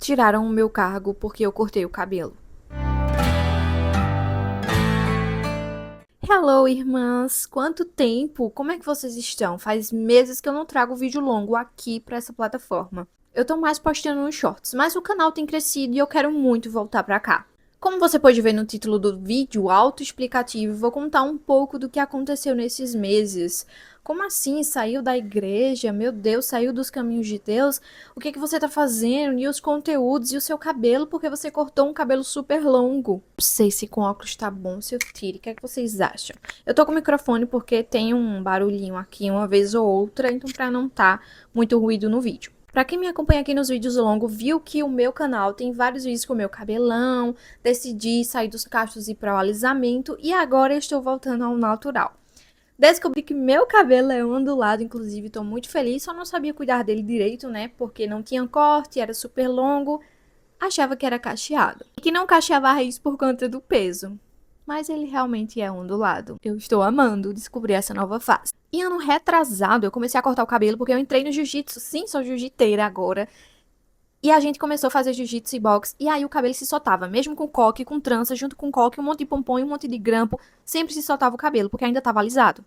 tiraram o meu cargo porque eu cortei o cabelo. Hello, irmãs! Quanto tempo? Como é que vocês estão? Faz meses que eu não trago vídeo longo aqui pra essa plataforma. Eu tô mais postando nos shorts, mas o canal tem crescido e eu quero muito voltar pra cá. Como você pode ver no título do vídeo autoexplicativo, vou contar um pouco do que aconteceu nesses meses. Como assim? Saiu da igreja? Meu Deus, saiu dos caminhos de Deus? O que você tá fazendo? E os conteúdos? E o seu cabelo? Porque você cortou um cabelo super longo. Não sei se com óculos tá bom, se eu tire. O que é que vocês acham? Eu tô com o microfone porque tem um barulhinho aqui uma vez ou outra, então pra não tá muito ruído no vídeo. Pra quem me acompanha aqui nos vídeos longos, viu que o meu canal tem vários vídeos com o meu cabelão, decidi sair dos cachos e ir para o alisamento e agora eu estou voltando ao natural. Descobri que meu cabelo é ondulado, inclusive tô muito feliz, só não sabia cuidar dele direito, né, porque não tinha corte, era super longo, achava que era cacheado. E que não cacheava a raiz por conta do peso. Mas ele realmente é ondulado. Eu estou amando descobrir essa nova fase. E ano retrasado, eu comecei a cortar o cabelo porque eu entrei no jiu-jitsu. Sim, sou jiu-jiteira agora. E a gente começou a fazer jiu-jitsu e boxe. E aí o cabelo se soltava, mesmo com coque, com trança, junto com coque, um monte de pompom e um monte de grampo. Sempre se soltava o cabelo, porque ainda estava alisado.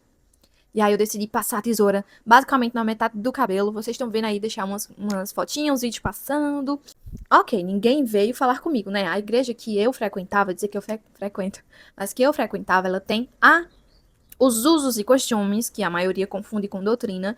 E aí eu decidi passar a tesoura basicamente na metade do cabelo. Vocês estão vendo aí, deixar umas fotinhas, uns vídeos passando. Ok, ninguém veio falar comigo, né? A igreja que eu frequentava, dizer que eu frequento, mas que eu frequentava, ela tem os usos e costumes, que a maioria confunde com doutrina,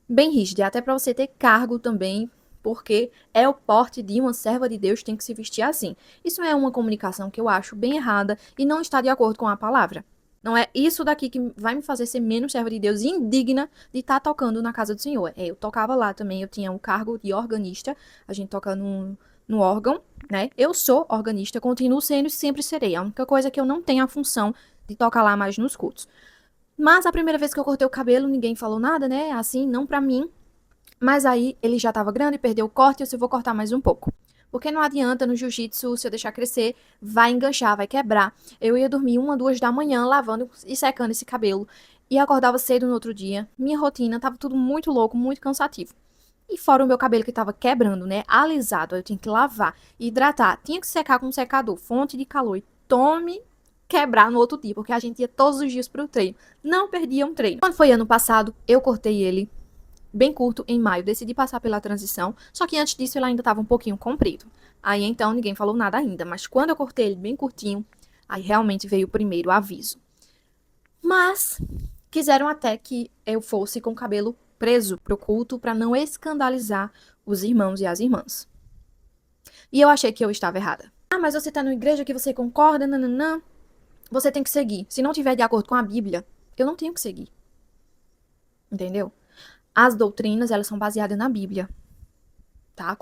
bem rígida. Até para você ter cargo também, porque é o porte de uma serva de Deus, tem que se vestir assim. Isso é uma comunicação que eu acho bem errada e não está de acordo com a palavra. Não é isso daqui que vai me fazer ser menos serva de Deus e indigna de estar tocando na casa do Senhor. Eu tocava lá também, eu tinha um cargo de organista, a gente toca no órgão, né? Eu sou organista, continuo sendo e sempre serei. A única coisa é que eu não tenho a função de tocar lá mais nos cultos. Mas a primeira vez que eu cortei o cabelo, ninguém falou nada, né? Assim, não pra mim. Mas aí ele já tava grande, perdeu o corte, eu vou cortar mais um pouco. Porque não adianta no jiu-jitsu, se eu deixar crescer, vai enganchar, vai quebrar. Eu ia dormir 1, 2 da manhã, lavando e secando esse cabelo. E acordava cedo no outro dia. Minha rotina tava tudo muito louco, muito cansativo. E fora o meu cabelo que tava quebrando, né? Alisado, eu tinha que lavar, hidratar. Tinha que secar com um secador, fonte de calor. E tome quebrar no outro dia, porque a gente ia todos os dias pro treino. Não perdia um treino. Quando foi ano passado, eu cortei ele bem curto em maio, decidi passar pela transição, só que antes disso ele ainda estava um pouquinho comprido. Aí então ninguém falou nada ainda, mas quando eu cortei ele bem curtinho, aí realmente veio o primeiro aviso. Mas quiseram até que eu fosse com o cabelo preso pro culto para não escandalizar os irmãos e as irmãs. E eu achei que eu estava errada. Ah, mas você tá numa igreja que você concorda, nananã. Você tem que seguir. Se não tiver de acordo com a Bíblia, eu não tenho que seguir. Entendeu? As doutrinas, elas são baseadas na Bíblia, tá?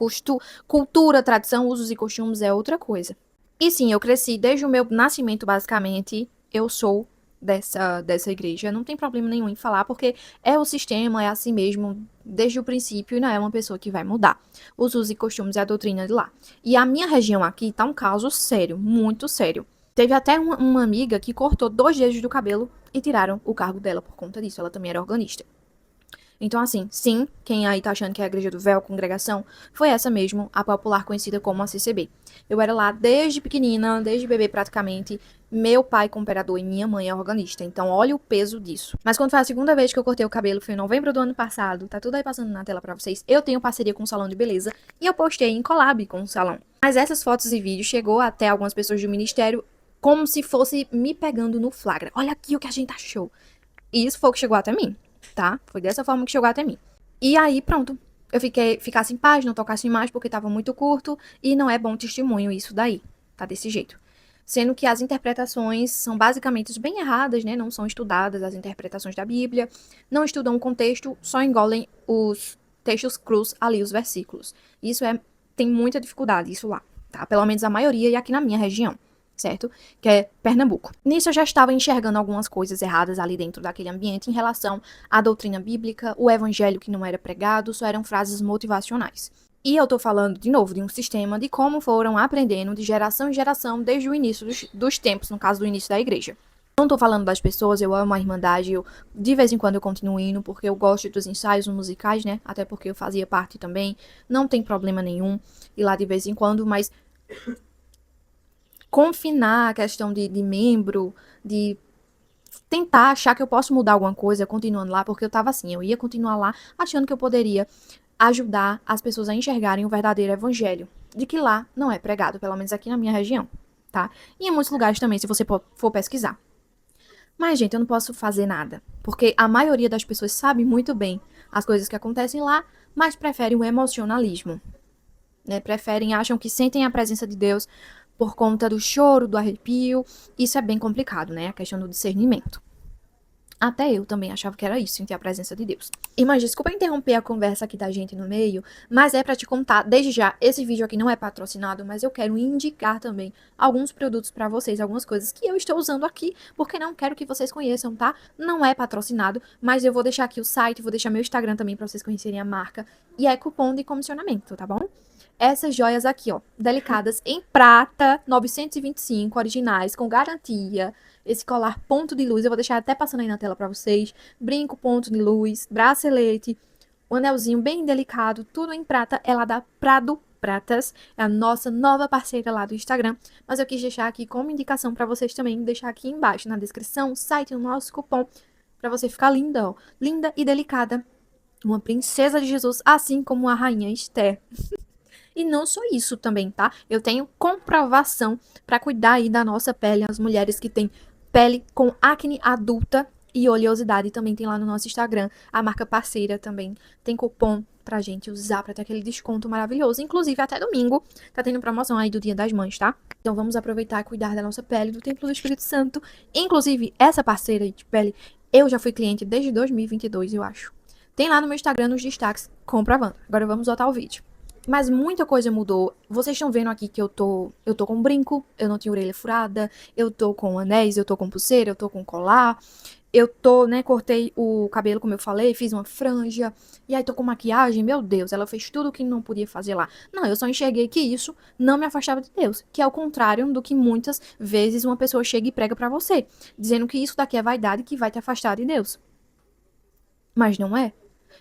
Cultura, tradição, usos e costumes é outra coisa. E sim, eu cresci desde o meu nascimento, basicamente, eu sou dessa igreja. Não tem problema nenhum em falar, porque é o sistema, é assim mesmo, desde o princípio, e não é uma pessoa que vai mudar. Os usos e costumes é a doutrina de lá. E a minha região aqui tá um caso sério, muito sério. Teve até uma amiga que cortou 2 dedos do cabelo e tiraram o cargo dela por conta disso. Ela também era organista. Então, assim, sim, quem aí tá achando que é a Igreja do Véu, congregação, foi essa mesmo, a popular conhecida como a CCB. Eu era lá desde pequenina, desde bebê praticamente, meu pai cooperador e minha mãe é organista, então olha o peso disso. Mas quando foi a segunda vez que eu cortei o cabelo, foi em novembro do ano passado, tá tudo aí passando na tela pra vocês, eu tenho parceria com um salão de beleza e eu postei em collab com o salão. Mas essas fotos e vídeos chegou até algumas pessoas do ministério como se fosse me pegando no flagra. Olha aqui o que a gente achou. E isso foi o que chegou até mim. Tá? Foi dessa forma que chegou até mim. E aí, pronto. Eu ficasse em paz, não tocasse mais porque tava muito curto e não é bom testemunho isso daí. Tá desse jeito. Sendo que as interpretações são basicamente bem erradas, né? Não são estudadas as interpretações da Bíblia, não estudam o contexto, só engolem os textos crus ali, os versículos. Isso tem muita dificuldade, isso lá, tá? Pelo menos a maioria e aqui na minha região. Certo? Que é Pernambuco. Nisso eu já estava enxergando algumas coisas erradas ali dentro daquele ambiente em relação à doutrina bíblica, o evangelho que não era pregado, só eram frases motivacionais. E eu tô falando, de novo, de um sistema de como foram aprendendo de geração em geração desde o início dos tempos, no caso do início da igreja. Não tô falando das pessoas, eu amo a Irmandade, de vez em quando eu continuo indo, porque eu gosto dos ensaios musicais, né? Até porque eu fazia parte também, não tem problema nenhum ir lá de vez em quando, mas confinar a questão de membro, de tentar achar que eu posso mudar alguma coisa continuando lá, porque eu tava assim, eu ia continuar lá achando que eu poderia ajudar as pessoas a enxergarem o verdadeiro evangelho, de que lá não é pregado, pelo menos aqui na minha região, tá? E em muitos lugares também, se você for pesquisar. Mas, gente, eu não posso fazer nada, porque a maioria das pessoas sabe muito bem as coisas que acontecem lá, mas preferem o emocionalismo, né? Preferem, acham que sentem a presença de Deus por conta do choro, do arrepio. Isso é bem complicado, né? A questão do discernimento. Até eu também achava que era isso, sentir a presença de Deus. E, mas desculpa interromper a conversa aqui da gente no meio, mas é pra te contar, desde já, esse vídeo aqui não é patrocinado, mas eu quero indicar também alguns produtos pra vocês, algumas coisas que eu estou usando aqui, porque não quero que vocês conheçam, tá? Não é patrocinado, mas eu vou deixar aqui o site, vou deixar meu Instagram também pra vocês conhecerem a marca, e é cupom de comissionamento, tá bom? Essas joias aqui, ó, delicadas em prata, 925, originais, com garantia. Esse colar ponto de luz, eu vou deixar até passando aí na tela pra vocês. Brinco ponto de luz, bracelete, um anelzinho bem delicado, tudo em prata. É lá da Prado Pratas, é a nossa nova parceira lá do Instagram. Mas eu quis deixar aqui como indicação pra vocês também, deixar aqui embaixo na descrição, o site, o nosso cupom, pra você ficar linda, ó. Linda e delicada. Uma princesa de Jesus, assim como a rainha Esther. E não só isso também, tá? Eu tenho comprovação para cuidar aí da nossa pele, as mulheres que têm pele com acne adulta e oleosidade também tem lá no nosso Instagram. A marca parceira também tem cupom pra gente usar pra ter aquele desconto maravilhoso. Inclusive até domingo tá tendo promoção aí do Dia das Mães, tá? Então vamos aproveitar e cuidar da nossa pele, do Templo do Espírito Santo. Inclusive essa parceira de pele, eu já fui cliente desde 2022, eu acho. Tem lá no meu Instagram nos destaques comprovando. Agora vamos voltar ao vídeo. Mas muita coisa mudou. Vocês estão vendo aqui que eu tô com brinco, eu não tenho orelha furada, eu tô com anéis, eu tô com pulseira, eu tô com colar, eu tô, né, cortei o cabelo como eu falei, fiz uma franja, e aí tô com maquiagem, meu Deus, ela fez tudo o que não podia fazer lá. Não, eu só enxerguei que isso não me afastava de Deus, que é o contrário do que muitas vezes uma pessoa chega e prega pra você, dizendo que isso daqui é vaidade que vai te afastar de Deus. Mas não é.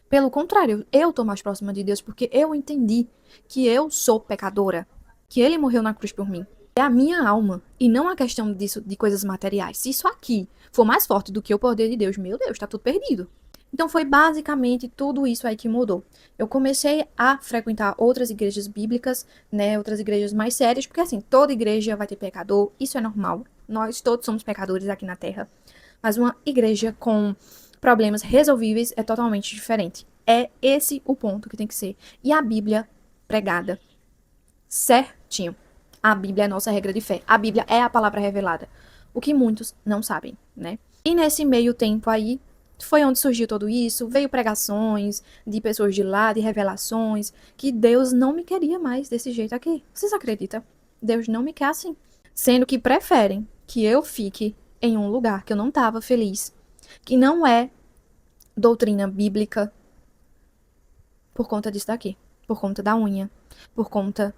Pelo contrário, eu tô mais próxima de Deus porque eu entendi que eu sou pecadora, que ele morreu na cruz por mim. É a minha alma e não a questão disso de coisas materiais. Se isso aqui for mais forte do que o poder de Deus, meu Deus, tá tudo perdido. Então foi basicamente tudo isso aí que mudou. Eu comecei a frequentar outras igrejas bíblicas, né, outras igrejas mais sérias, porque assim, toda igreja vai ter pecador, isso é normal. Nós todos somos pecadores aqui na Terra. Mas uma igreja com problemas resolvíveis é totalmente diferente. É esse o ponto que tem que ser. E a Bíblia pregada certinho. A Bíblia é a nossa regra de fé. A Bíblia é a palavra revelada. O que muitos não sabem, né? E nesse meio tempo aí, foi onde surgiu tudo isso. Veio pregações de pessoas de lá, de revelações, que Deus não me queria mais desse jeito aqui. Vocês acreditam? Deus não me quer assim. Sendo que preferem que eu fique em um lugar que eu não estava feliz, que não é doutrina bíblica, por conta disso daqui, por conta da unha, por conta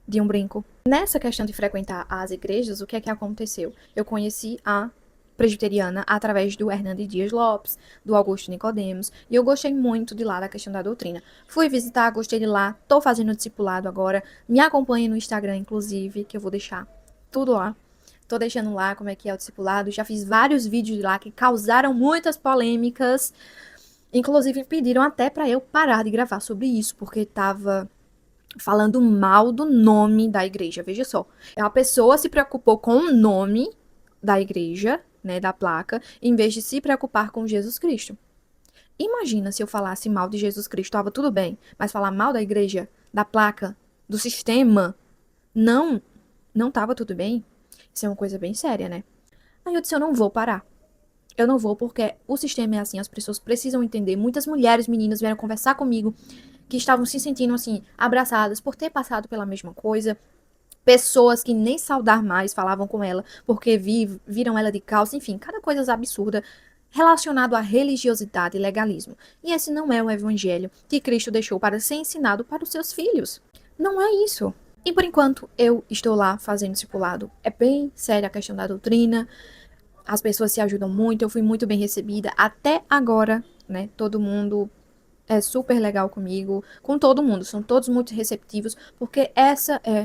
de um brinco. Nessa questão de frequentar as igrejas, o que é que aconteceu? Eu conheci a presbiteriana através do Hernandes Dias Lopes, do Augusto Nicodemos, e eu gostei muito de lá da questão da doutrina. Fui visitar, gostei de lá, tô fazendo discipulado agora, me acompanhe no Instagram, inclusive, que eu vou deixar tudo lá. Tô deixando lá como é que é o discipulado. Já fiz vários vídeos lá que causaram muitas polêmicas. Inclusive pediram até pra eu parar de gravar sobre isso, porque tava falando mal do nome da igreja. Veja só. A pessoa se preocupou com o nome da igreja, né, da placa, em vez de se preocupar com Jesus Cristo. Imagina se eu falasse mal de Jesus Cristo, tava tudo bem, mas falar mal da igreja, da placa, do sistema, não tava tudo bem. Isso é uma coisa bem séria, né? Aí eu disse, eu não vou parar. Eu não vou porque o sistema é assim, as pessoas precisam entender. Muitas mulheres, meninas vieram conversar comigo que estavam se sentindo assim, abraçadas por ter passado pela mesma coisa. Pessoas que nem saudar mais falavam com ela porque viram ela de calça, enfim, cada coisa absurda relacionado à religiosidade e legalismo. E esse não é o evangelho que Cristo deixou para ser ensinado para os seus filhos. Não é isso. E por enquanto eu estou lá fazendo discipulado. É bem séria a questão da doutrina. As pessoas se ajudam muito, eu fui muito bem recebida. Até agora, né? Todo mundo é super legal comigo, com todo mundo. São todos muito receptivos, porque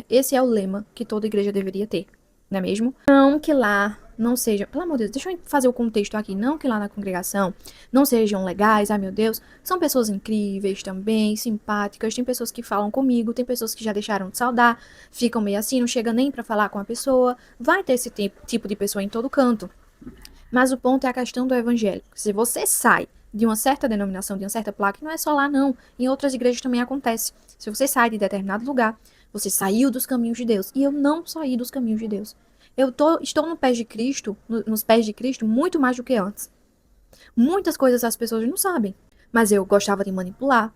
esse é o lema que toda igreja deveria ter, não é mesmo? Não que lá não sejam, pelo amor de Deus, deixa eu fazer o contexto aqui, não que lá na congregação não sejam legais, ai meu Deus, são pessoas incríveis também, simpáticas, tem pessoas que falam comigo, tem pessoas que já deixaram de saudar, ficam meio assim, não chega nem pra falar com a pessoa, vai ter esse tipo de pessoa em todo canto. Mas o ponto é a questão do evangelho. Se você sai de uma certa denominação, de uma certa placa, não é só lá não, em outras igrejas também acontece. Se você sai de determinado lugar, você saiu dos caminhos de Deus. E eu não saí dos caminhos de Deus. Estou no pés de Cristo, nos pés de Cristo, muito mais do que antes. Muitas coisas as pessoas não sabem. Mas eu gostava de manipular.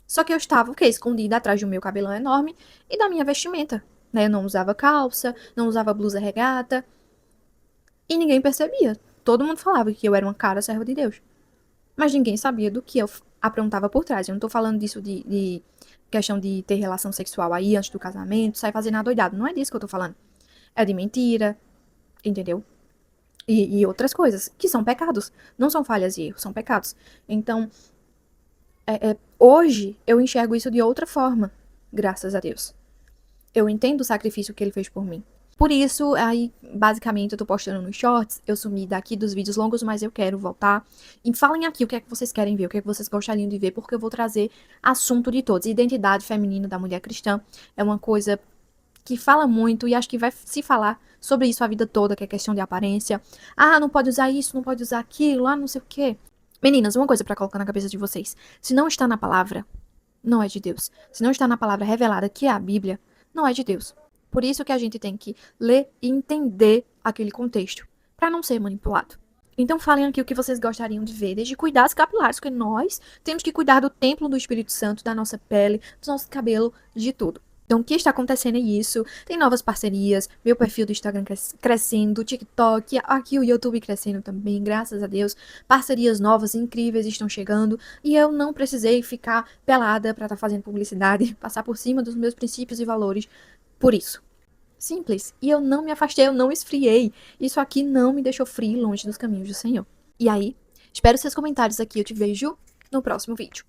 Só que eu estava, o quê? Escondida atrás do meu cabelão enorme e da minha vestimenta. Né? Eu não usava calça, não usava blusa regata. E ninguém percebia. Todo mundo falava que eu era uma cara serva de Deus. Mas ninguém sabia do que eu aprontava por trás. Eu não tô falando disso de questão de ter relação sexual aí antes do casamento, sair fazendo adoidado. Não é disso que eu tô falando. É de mentira, entendeu? E outras coisas, que são pecados. Não são falhas e erros, são pecados. Então, hoje eu enxergo isso de outra forma, graças a Deus. Eu entendo o sacrifício que ele fez por mim. Por isso, aí, basicamente, eu tô postando nos shorts, eu sumi daqui dos vídeos longos, mas eu quero voltar. E falem aqui o que é que vocês querem ver, o que é que vocês gostariam de ver, porque eu vou trazer assunto de todos. Identidade feminina da mulher cristã é uma coisa que fala muito e acho que vai se falar sobre isso a vida toda, que é questão de aparência. Ah, não pode usar isso, não pode usar aquilo, ah, não sei o quê. Meninas, uma coisa pra colocar na cabeça de vocês. Se não está na palavra, não é de Deus. Se não está na palavra revelada, que é a Bíblia, não é de Deus. Por isso que a gente tem que ler e entender aquele contexto, para não ser manipulado. Então falem aqui o que vocês gostariam de ver, desde cuidados capilares, porque nós temos que cuidar do templo do Espírito Santo, da nossa pele, do nosso cabelo, de tudo. Então o que está acontecendo é isso, tem novas parcerias, meu perfil do Instagram crescendo, o TikTok, aqui o YouTube crescendo também, graças a Deus, parcerias novas, incríveis estão chegando, e eu não precisei ficar pelada para estar fazendo publicidade, passar por cima dos meus princípios e valores, por isso. Simples. E eu não me afastei, eu não esfriei. Isso aqui não me deixou frio longe dos caminhos do Senhor. E aí, espero seus comentários aqui. Eu te vejo no próximo vídeo.